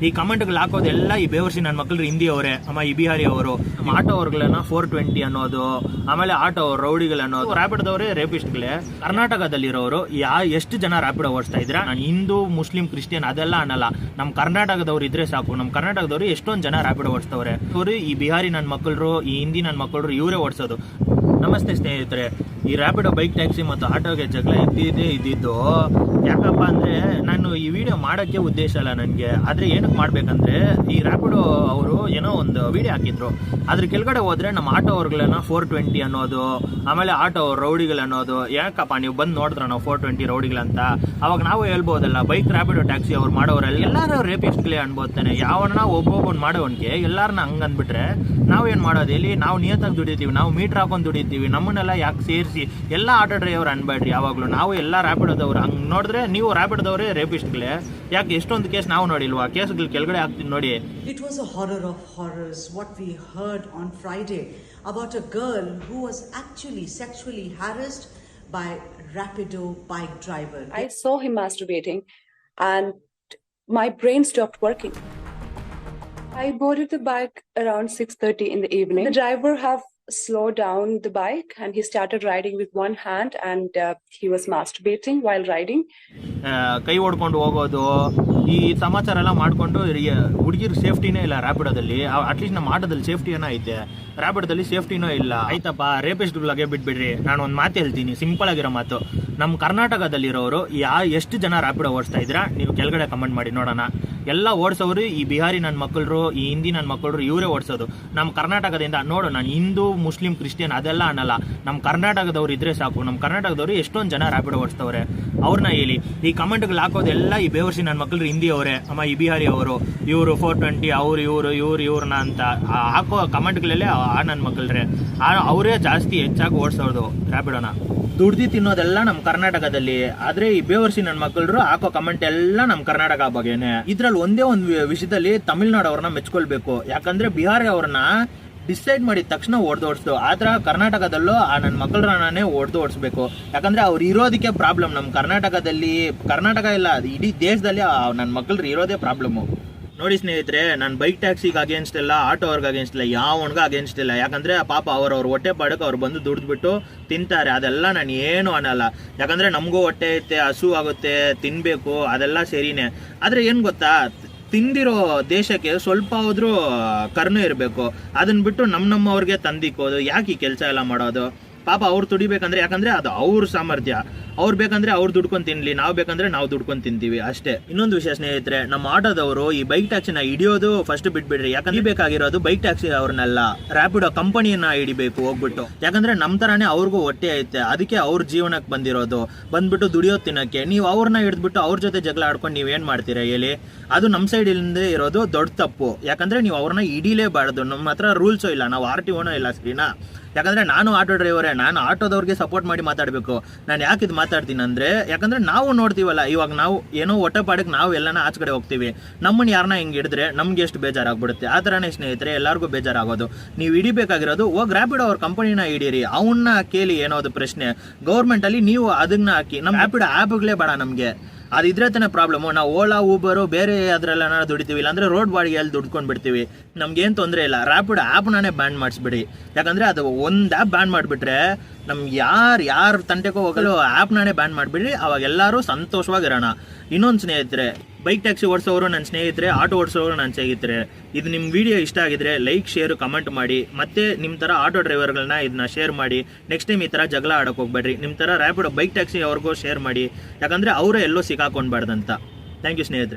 ಈ ಕಮೆಂಟ್ಗಳು ಹಾಕೋದೆಲ್ಲ ಈ ಬೇವರ್ಸಿ ನನ್ನ ಮಕ್ಕಳು ಹಿಂದಿ ಅವರೇ, ಅಮ್ಮ ಈ ಬಿಹಾರಿ ಅವರು, ಆಟೋ ಅವ್ರಗಳನ್ನ 420 ಅನ್ನೋದು, ಆಮೇಲೆ ಆಟೋ ರೌಡಿಗಳು ಅನ್ನೋದು, ರ್ಯಾಪಿಡೋದವರೇ ರೇಪಿಸ್ಟ್ಗಳೇ. ಕರ್ನಾಟಕದಲ್ಲಿರೋರು ಎಷ್ಟು ಜನ ರ್ಯಾಪಿಡೋ ಓಡಿಸ್ತಾ ಇದ್ರ? ನಾನು ಹಿಂದೂ ಮುಸ್ಲಿಂ ಕ್ರಿಶ್ಚಿಯನ್ ಅದೆಲ್ಲ ಅನ್ನಲ್ಲ, ನಮ್ಮ ಕರ್ನಾಟಕದವ್ರು ಇದ್ರೆ ಸಾಕು. ನಮ್ಮ ಕರ್ನಾಟಕದವರು ಎಷ್ಟೊಂದು ಜನ ರ್ಯಾಪಿಡೋ ಓಡಿಸ್ತವ್ರೆ. ಅವರು ಈ ಬಿಹಾರಿ ನನ್ನ ಮಕ್ಕಳು, ಈ ಹಿಂದಿ ನನ್ನ ಮಕ್ಕಳು ಇವರೇ ಓಡಿಸೋದು. ನಮಸ್ತೆ ಸ್ನೇಹಿತರೆ, ಈ ರ್ಯಾಪಿಡೋ ಬೈಕ್ ಟ್ಯಾಕ್ಸಿ ಮತ್ತು ಆಟೋಗೆ ಜಗಳ ಇದ್ದಿದ್ದು ಯಾಕಪ್ಪ ಅಂದರೆ, ನಾನು ಈ ವಿಡಿಯೋ ಮಾಡೋಕ್ಕೆ ಉದ್ದೇಶ ಅಲ್ಲ ನನಗೆ. ಆದರೆ ಏನಕ್ಕೆ ಮಾಡಬೇಕಂದ್ರೆ, ಈ ರ್ಯಾಪಿಡೋ ಅವರು ಏನೋ ಒಂದು ವಿಡಿಯೋ ಹಾಕಿದ್ರು, ಅದ್ರ ಕೆಳಗಡೆ ಹೋದರೆ ನಮ್ಮ ಆಟೋ ಅವ್ರಗಳನ್ನ 420 ಅನ್ನೋದು, ಆಮೇಲೆ ಆಟೋ ರೌಡಿಗಳು ಅನ್ನೋದು. ಯಾಕಪ್ಪ ನೀವು ಬಂದು ನೋಡಿದ್ರ ನಾವು 420 ರೌಡಿಗಳಂತ? ಅವಾಗ ನಾವು ಹೇಳ್ಬೋದಲ್ಲ, ಬೈಕ್ ರ್ಯಾಪಿಡೋ ಟ್ಯಾಕ್ಸಿ ಅವ್ರು ಮಾಡೋರೆಲ್ಲ ಎಲ್ಲರೂ ರೇಪಿಸ್ಟ್ಗಳೇ ಅನ್ಬೋತಾನೆ. ಯಾವನ್ನ ಒಬ್ಬೊಬ್ಬನು ಮಾಡೋವನ್ಗೆ ಎಲ್ಲರನ್ನ ಹಂಗೆ ಅಂದ್ಬಿಟ್ರೆ ನಾವೇನು ಮಾಡೋದು? ಇಲ್ಲಿ ನಾವು ನಿಯತ್ತಾಗಿ ದುಡಿತೀವಿ, ನಾವು ಮೀಟ್ರ್ ಹಾಕೊಂಡು ದುಡಿತೀವಿ, ನಮ್ಮನ್ನೆಲ್ಲ ಯಾಕೆ ಸೇರಿಸಿ ಎಲ್ಲ ಆಟೋ ಡ್ರೈವರ್ ಅನ್ಬೇಡ್ರಿ. ಯಾವಾಗಲೂ ನಾವು ಎಲ್ಲ ರ್ಯಾಪಿಡೋದವ್ರು. ಹಂಗೆ ನೋಡಿದ್ರೆ ನೀವು ರ್ಯಾಪಿಡೋದವರೇ ರೇಪಿಸ್ಟ್ಗಳೇ. ಯಾಕೆ ಎಷ್ಟೊಂದು ಕೇಸ್ ನಾವು ನೋಡಿಲ್ವಾ? ಕೇಸ್ಗಳು ಕೆಳಗಡೆ ಹಾಕ್ತೀನಿ ನೋಡಿ. It was a horror of horrors what we heard on Friday about a girl who was actually sexually harassed by Rapido bike driver. I saw him masturbating and my brain stopped working. I boarded the bike around 6:30 in the evening. The driver have slowed down the bike and he started riding with one hand and he was masturbating while riding. ಕೈ ಹೊಡ್ಕೊಂಡು ಹೋಗೋದು, ಈ ಸಮಾಚಾರ ಎಲ್ಲ ಮಾಡ್ಕೊಂಡು ಹುಡುಗಿರ್ ಸೇಫ್ಟಿನೇ ಇಲ್ಲ ರ್ಯಾಪಿಡೋದಲ್ಲಿ. At least ನಮ್ಮ ಆಟೋದಲ್ಲಿ ಸೇಫ್ಟಿ ಏನೋ ಐತೆ, ರ್ಯಾಪಿಡೋದಲ್ಲಿ ಸೇಫ್ಟಿನೂ ಇಲ್ಲ. ಆಯ್ತಪ್ಪ, ರೇಪಿಸ್ಟ್ಗಳಿಗೆ ಬಿಟ್ಬಿಡ್ರಿ. ನಾನು ಒಂದು ಮಾತು ಹೇಳ್ತೀನಿ, ಸಿಂಪಲ್ ಆಗಿರೋ ಮಾತು. ನಮ್ಮ ಕರ್ನಾಟಕದಲ್ಲಿರೋರು ಎಷ್ಟು ಜನ ರ್ಯಾಪಿಡೋ ಓಡಿಸ್ತಾ ಇದ್ದೀರಾ ನೀವು ಕೆಳಗಡೆ ಕಮೆಂಟ್ ಮಾಡಿ ನೋಡೋಣ. ಎಲ್ಲ ಓಡಿಸೋರು ಈ ಬಿಹಾರಿ ನನ್ನ ಮಕ್ಕಳು, ಈ ಹಿಂದಿ ನನ್ನ ಮಕ್ಕಳು ಇವರೇ ಓಡಿಸೋದು. ನಮ್ಮ ಕರ್ನಾಟಕದಿಂದ ನೋಡು, ನಾನು ಹಿಂದೂ ಮುಸ್ಲಿಂ ಕ್ರಿಶ್ಚಿಯನ್ ಅದೆಲ್ಲ ಅನ್ನಲ್ಲ, ನಮ್ಮ ಕರ್ನಾಟಕದವ್ರು ಇದ್ರೆ ಸಾಕು. ನಮ್ಮ ಕರ್ನಾಟಕದವರು ಎಷ್ಟೊಂದು ಜನ ರ್ಯಾಪಿಡೋ ಓಡಿಸ್ತವ್ರೆ, ಅವ್ರನ್ನ ಹೇಳಿ. ಈ ಕಮೆಂಟ್ಗಳು ಹಾಕೋದೆಲ್ಲ ಈ ಬೇವರ್ಸಿ ನನ್ನ ಮಕ್ಕಳು ಹಿಂದಿ ಅವರೇ, ಅಮ್ಮ ಈ ಬಿಹಾರಿ ಅವರು, ಇವರು 420 ಇವ್ರನ್ನ ಅಂತ ಹಾಕೋ ಕಮೆಂಟ್ಗಳಲ್ಲೇ ನನ್ನ ಮಕ್ಕಳ್ರೆ ಅವರೇ ಜಾಸ್ತಿ ಹೆಚ್ಚಾಗಿ ಓಡಿಸೋದು ರ್ಯಾಪಿಡೋನ. ದುಡ್ದು ತಿನ್ನೋದೆಲ್ಲ ನಮ್ಮ ಕರ್ನಾಟಕದಲ್ಲಿ, ಆದ್ರೆ ಈ ಬೇವರ್ಸಿ ನನ್ನ ಮಕ್ಕಳು ಹಾಕೋ ಕಮೆಂಟ್ ಎಲ್ಲ ನಮ್ಮ ಕರ್ನಾಟಕ ಬಗ್ಗೆನೆ. ಇದ್ರಲ್ಲಿ ಒಂದೇ ಒಂದು ವಿಷಯದಲ್ಲಿ ತಮಿಳ್ನಾಡು ಅವ್ರನ್ನ ಮೆಚ್ಕೊಳ್ಬೇಕು. ಯಾಕಂದ್ರೆ ಬಿಹಾರಿ ಅವ್ರನ್ನ ಡಿಸೈಡ್ ಮಾಡಿದ ತಕ್ಷಣ ಓಡಿಸ್ತು. ಆದ್ರೆ ಕರ್ನಾಟಕದಲ್ಲೂ ನನ್ನ ಮಕ್ಕಳನ್ನೇ ಓಡಿಸ್ಬೇಕು. ಯಾಕಂದ್ರೆ ಅವ್ರು ಇರೋದಕ್ಕೆ ಪ್ರಾಬ್ಲಮ್. ನಮ್ಮ ಕರ್ನಾಟಕ ಇಲ್ಲ, ಇಡೀ ದೇಶದಲ್ಲಿ ನನ್ನ ಮಕ್ಕಳು ಇರೋದೇ ಪ್ರಾಬ್ಲಮ್ಮು. ನೋಡಿ ಸ್ನೇಹಿತರೆ, ನಾನು ಬೈಕ್ ಟ್ಯಾಕ್ಸಿಗೆ ಅಗೇನ್ಸ್ಟ್ ಇಲ್ಲ, ಆಟೋ ಅವ್ರಿಗೆ ಅಗೇನ್ಸ್ಟ್ ಇಲ್ಲ, ಯಾವನ್ಗ ಅಗೇನ್ಸ್ಟ್ ಇಲ್ಲ. ಯಾಕಂದ್ರೆ ಪಾಪ ಅವ್ರ ಹೊಟ್ಟೆ ಪಾಡಕ್ಕೆ ಅವ್ರು ಬಂದು ದುಡ್ದುಬಿಟ್ಟು ತಿಂತಾರೆ, ಅದೆಲ್ಲ ನಾನು ಏನು ಅನ್ನಲ್ಲ. ಯಾಕಂದ್ರೆ ನಮಗೂ ಹೊಟ್ಟೆ ಐತೆ, ಹಸು ಆಗುತ್ತೆ, ತಿನ್ಬೇಕು, ಅದೆಲ್ಲ ಸರಿನೇ. ಆದ್ರೆ ಏನು ಗೊತ್ತಾ, ತಿಂದಿರೋ ದೇಶಕ್ಕೆ ಸ್ವಲ್ಪ ಹೋದ್ರೂ ಕರ್ನು ಇರಬೇಕು. ಅದನ್ನ ಬಿಟ್ಟು ನಮ್ಮವ್ರಿಗೆ ತಂದಿಕ್ಕೋದು ಯಾಕೆ ಈ ಕೆಲಸ ಎಲ್ಲ ಮಾಡೋದು? ಪಾಪ ಅವ್ರು ದುಡಿಬೇಕಂದ್ರೆ, ಯಾಕಂದ್ರೆ ಅದು ಅವ್ರ ಸಾಮರ್ಥ್ಯ. ಅವ್ರು ಬೇಕಂದ್ರೆ ಅವ್ರು ದುಡ್ಕೊಂಡು ತಿನ್ಲಿ, ನಾವು ಬೇಕಂದ್ರೆ ನಾವು ದುಡ್ಕೊಂಡು ತಿಂತೀವಿ ಅಷ್ಟೇ. ಇನ್ನೊಂದು ವಿಷಯ ಸ್ನೇಹಿತರೆ, ನಮ್ಮ ಆಟೋದವರು ಈ ಬೈಕ್ ಟ್ಯಾಕ್ಸಿನ ಹಿಡಿಯೋದು ಫಸ್ಟ್ ಬಿಟ್ಬಿಡ್ರಿ. ಯಾಕಂದ್ರೆ ಬೇಕಾಗಿರೋದು ಬೈಕ್ ಟ್ಯಾಕ್ಸಿ ಅವ್ರನ್ನೆಲ್ಲ, ರ್ಯಾಪಿಡೋ ಕಂಪನಿಯನ್ನ ಹಿಡಿಬೇಕು ಹೋಗ್ಬಿಟ್ಟು. ಯಾಕಂದ್ರೆ ನಮ್ಮ ತರಾನೇ ಅವ್ರಿಗೂ ಹೊಟ್ಟೆ ಐತೆ, ಅದಕ್ಕೆ ಅವ್ರ ಜೀವನಕ್ಕೆ ಬಂದ್ಬಿಟ್ಟು ದುಡಿಯೋದು ತಿನ್ನಕ್ಕೆ. ನೀವು ಅವ್ರನ್ನ ಹಿಡಿದ್ಬಿಟ್ಟು ಅವ್ರ ಜೊತೆ ಜಗಳ ಆಡ್ಕೊಂಡು ನೀವೇನ್ ಮಾಡ್ತೀರಾ ಹೇಳಿ? ಅದು ನಮ್ಮ ಸೈಡಿಂದ ಇರೋದು ದೊಡ್ಡ ತಪ್ಪು. ಯಾಕಂದ್ರೆ ನೀವು ಅವ್ರನ್ನ ಹಿಡಿಲೇಬಾರ್ದು. ನಮ್ಮ ಹತ್ರ ರೂಲ್ಸು ಇಲ್ಲ, ನಾವು RTOನೂ ಇಲ್ಲ ಸರಿನಾ? ಯಾಕಂದ್ರೆ ನಾನು ಆಟೋ ಡ್ರೈವರೇ, ನಾನು ಆಟೋದವ್ರಿಗೆ ಸಪೋರ್ಟ್ ಮಾಡಿ ಮಾತಾಡಬೇಕು. ನಾನು ಯಾಕೆ ಇದು ಮಾತಾಡ್ತೀನಿ ಅಂದ್ರೆ, ಯಾಕಂದ್ರೆ ನಾವು ನೋಡ್ತೀವಲ್ಲ, ಇವಾಗ ನಾವು ಏನೋ ಹೊಟ್ಟೆ ಪಾಡಕ್ಕೆ ನಾವು ಎಲ್ಲನ ಆಚೆ ಕಡೆ ಹೋಗ್ತೀವಿ, ನಮ್ಮನ್ನ ಯಾರನ್ನ ಹಿಂಗೆ ಹಿಡಿದ್ರೆ ನಮ್ಗೆ ಎಷ್ಟು ಬೇಜಾರಾಗ್ಬಿಡುತ್ತೆ. ಆ ಥರನೇ ಸ್ನೇಹಿತರೆ ಎಲ್ಲರಿಗೂ ಬೇಜಾರಾಗೋದು. ನೀವು ಹಿಡಿಬೇಕಾಗಿರೋದು ಹೋಗಿ ರ್ಯಾಪಿಡೋ ಅವ್ರ ಕಂಪನಿನ ಹಿಡೀರಿ, ಅವನ್ನ ಕೇಳಿ ಏನೋದು ಪ್ರಶ್ನೆ. ಗೌರ್ಮೆಂಟಲ್ಲಿ ನೀವು ಅದನ್ನ ಹಾಕಿ, ನಮ್ಮ ರ್ಯಾಪಿಡೋ ಆ್ಯಪ್ಗಳೇ ಬೇಡ ನಮಗೆ. ಅದಿದ್ರೆ ತಾನೇ ಪ್ರಾಬ್ಲಮ್ಮು. ನಾವು ಓಲಾ ಊಬರು ಬೇರೆ ಅದರೆಲ್ಲ ದುಡಿತೀವಿ, ಇಲ್ಲಾಂದ್ರೆ ರೋಡ್ ಬಾಡಿಗೆಯಲ್ಲಿ ದುಡ್ಕೊಂಡು ಬಿಡ್ತೀವಿ, ನಮ್ಗೇನು ತೊಂದರೆ ಇಲ್ಲ. ರ್ಯಾಪಿಡೋ ಆ್ಯಪ್ನೇ ಬ್ಯಾನ್ ಮಾಡಿಸ್ಬಿಡಿ. ಯಾಕಂದರೆ ಅದು ಒಂದು ಆ್ಯಪ್ ಬ್ಯಾನ್ ಮಾಡಿಬಿಟ್ರೆ ನಮ್ಗೆ ಯಾರು ತಂಟೆಗೂ ಹೋಗಲು ಆ್ಯಪ್ನೇ ಬ್ಯಾನ್ ಮಾಡಿಬಿಡ್ರಿ. ಅವಾಗ ಎಲ್ಲರೂ ಸಂತೋಷವಾಗಿರೋಣ. ಇನ್ನೊಂದು ಸ್ನೇಹಿತರೆ, ಬೈಕ್ ಟ್ಯಾಕ್ಸಿ ಓಡಿಸೋರು ನನ್ನ ಸ್ನೇಹಿತರೆ, ಆಟೋ ಓಡಿಸೋರು ನನ್ನ ಸ್ನೇಹಿತರೆ, ಇದು ನಿಮ್ಮ ವಿಡಿಯೋ ಇಷ್ಟ ಆಗಿದ್ರೆ ಲೈಕ್, ಶೇರು, ಕಮೆಂಟ್ ಮಾಡಿ. ಮತ್ತೆ ನಿಮ್ಮ ಥರ ಆಟೋ ಡ್ರೈವರ್ಗಳನ್ನ ಇದನ್ನ ಶೇರ್ ಮಾಡಿ. ನೆಕ್ಸ್ಟ್ ಟೈಮ್ ಈ ಥರ ಜಗಳ ಆಡೋಕೆ ಹೋಗ್ಬೇಡ್ರಿ. ನಿಮ್ಮ ಥರ ರ್ಯಾಪಿಡೋ ಬೈಕ್ ಟ್ಯಾಕ್ಸಿ ಅವ್ರಿಗೂ ಶೇರ್ ಮಾಡಿ, ಯಾಕಂದರೆ ಅವರೇ ಎಲ್ಲೋ ಸಿಕ್ಕಾಕೊಂಡ್ಬಾರ್ದಂತ. ಥ್ಯಾಂಕ್ ಯು ಸ್ನೇಹಿತರೆ.